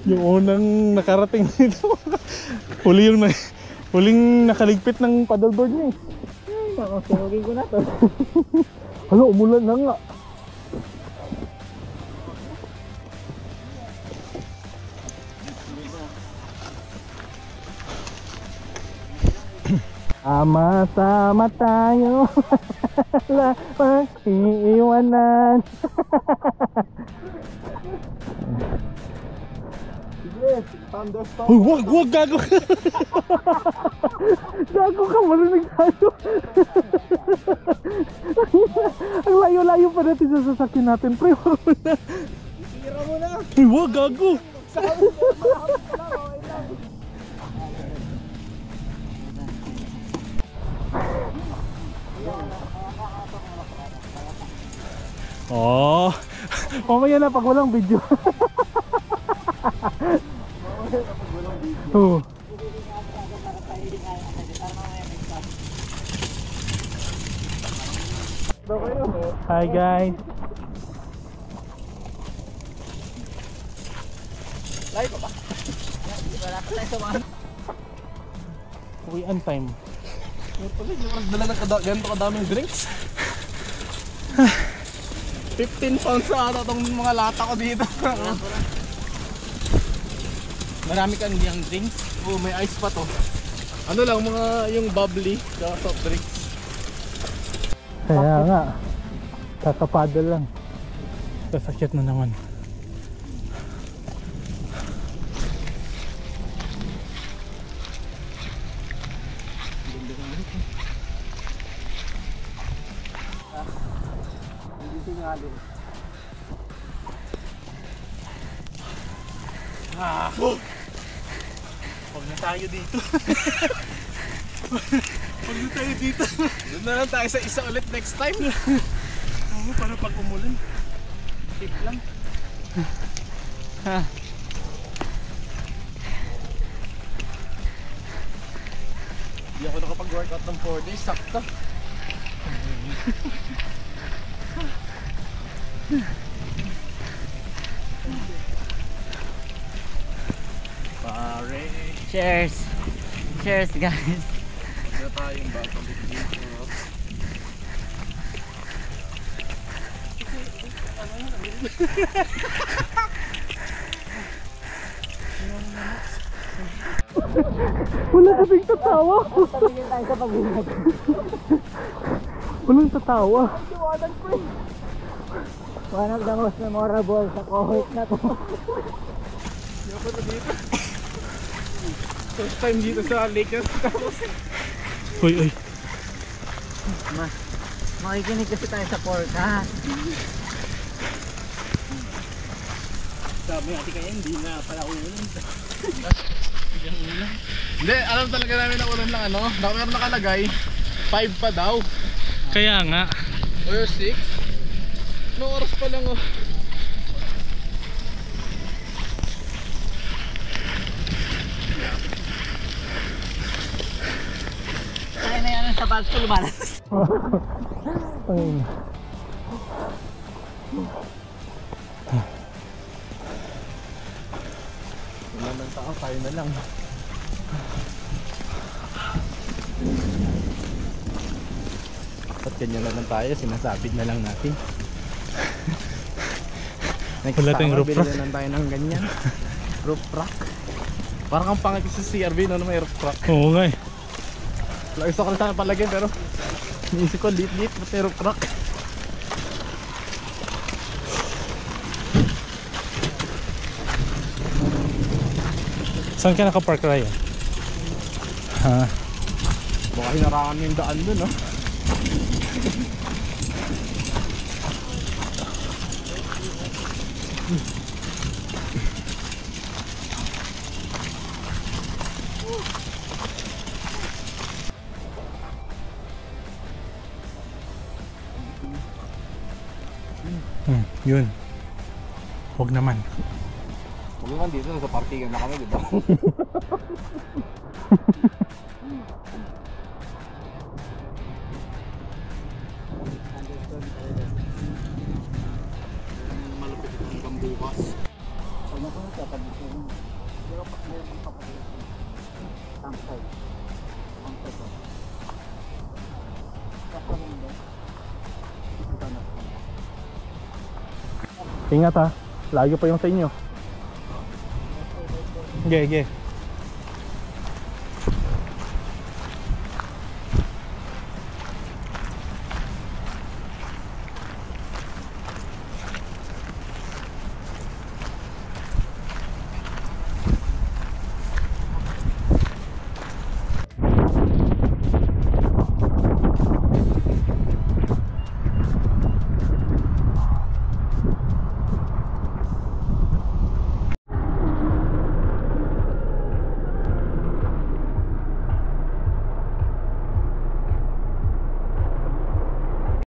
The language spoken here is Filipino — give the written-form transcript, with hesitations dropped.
Yung unang nakarating dito. Huling nakaligpit ng paddleboard niya eh. Makasunugin ko na to. Hala, umulan na nga. Sama-sama tayo. Wala mag-iiwanan. Sige, thunderstorm. Uy, wag, gago ka. Gago ka, marinig tayo. Ang layo-layo pa natin sa sasakyan natin, pre. Isira mo na. Uy, wag, gago. Oh, mamaya na pag walang video. Oh. Hi guys. Live pa ba? Wala pa tayo sa mga. Uwian time. Dala ng ganito kadaming drinks. 15 pounds na ata itong mga lata ko dito. Marami kang diyang drinks. Oh, may ice pa to. Ano lang, mga yung bubbly, saka soft drinks. Kaya nga, kakapaddle lang. Sasakit na naman. Hindi singali. Huwag na tayo dito. Huwag na tayo dito. Doon na lang tayo sa isa ulit next time. Oo, para pag umulan. Tip lang. Hindi ako nakapag-workout ng 4 days, sakto. Pare. Cheers! Cheers guys! Hindi tayong bata dito. Wala kasing tatawa. Tumingin tayo sa pag-ingat. Walang tatawa. One of the most memorable sa cohort na to. Hindi ako na dito. First time dito sa Lakers. Uy. Makikinig kasi tayo sa forecast. Sabi natin kaya hindi na pala ulan. Hindi, alam talaga namin na ulan lang ano. Meron nakalagay 5 pa daw. Kaya nga. Or 6. Anong oras pa lang oh. Kaya na yan sa bags ko lumalas. Ayun. Wala ng tao, tayo na lang. At ganyan na lang tayo, sinasabit na lang natin. Wala tayong roof rack. Bilhin lang tayo ng ganyan. Roof rack. Parang ang pangit sa CRV no, may roof rack. Oo nga eh. Gusto ko na sana palagyan pero iniisip ko lit-lit na may roof rack. Saan ka nakapark, Ryan? Ha? Baka hinarangan yung daan dun no. Yun. Huwag naman. Huwag naman dito, nasa partigan na kami, di ba? Malapit hanggang bukas. Pag Ako na siya, tabi ko yun. Pero pa meron ang kapatid. Tampay. Tampay ko. Kasa mo ba? Ito na. Ingat ha. Layo pa yung sa inyo. Ge.